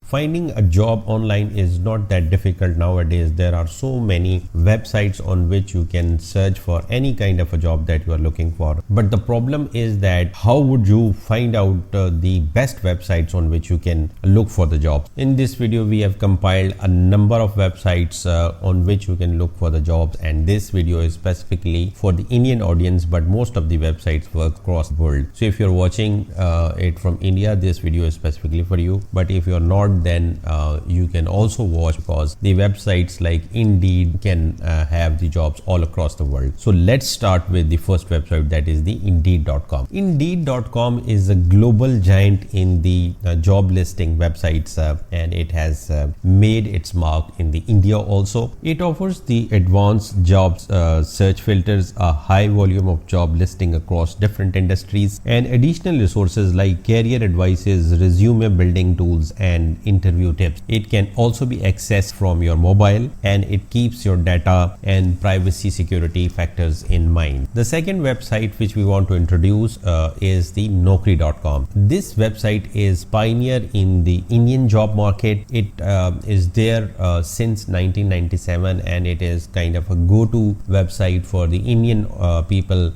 Finding a job online is not that difficult nowadays. There are so many websites on which you can search for any kind of a job that you are looking for. But the problem is that how would you find out the best websites on which you can look for the jobs? In this video, we have compiled a number of websites on which you can look for the jobs, and this video is specifically for the Indian audience, but most of the websites work across the world. So if you're watching it from India, this video is specifically for you. But if you're not, then you can also watch, because the websites like Indeed can have the jobs all across the world. So let's start with the first website, that is the Indeed.com. Indeed.com is a global giant in the job listing websites, and it has made its mark in the India also. It offers the advanced jobs search filters, a high volume of job listing across different industries, and additional resources like career advices, resume building tools, and interview tips. It can also be accessed from your mobile, and it keeps your data and privacy security factors in mind. The second website which we want to introduce is the Naukri.com. This website is pioneer in the Indian job market. It is there since 1997, and it is kind of a go-to website for the Indian people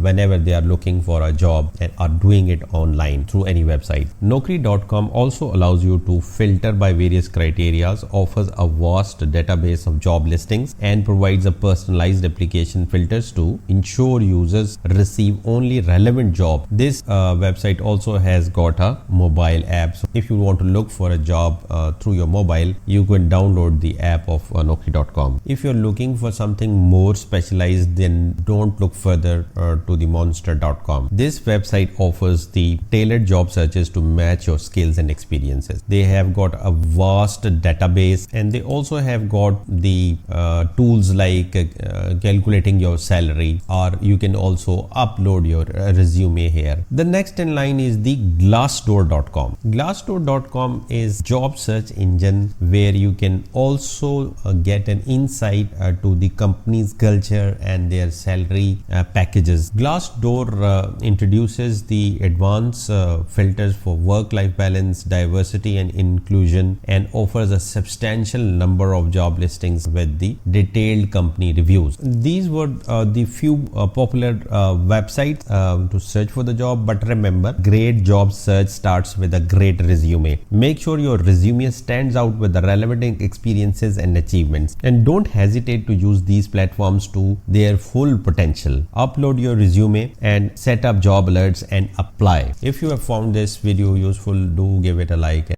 whenever they are looking for a job and are doing it online through any website. Naukri.com also allows you to filter by various criteria, offers a vast database of job listings, and provides a personalized application filters to ensure users receive only relevant jobs. This website also has got a mobile app. So if you want to look for a job through your mobile, you can download the app of Naukri.com. If you're looking for something more specialized, then don't look further to the Monster.com. This website offers the tailored job searches to match your skills and experiences. They have got a vast database, and they also have got the tools like calculating your salary, or you can also upload your resume here. The next in line is the Glassdoor.com. Glassdoor.com is job search engine where you can also get an insight to the company's culture and their salary packages. Glassdoor introduces the advanced filters for work-life balance, diversity and inclusion, and offers a substantial number of job listings with the detailed company reviews. These were the few popular websites to search for the job, but remember, great job search starts with a great resume. Make sure your resume stands out with the relevant experiences and achievements, and don't hesitate to use these platforms to their full potential. Upload your resume and set up job alerts and apply. If you have found this video useful, do give it a like.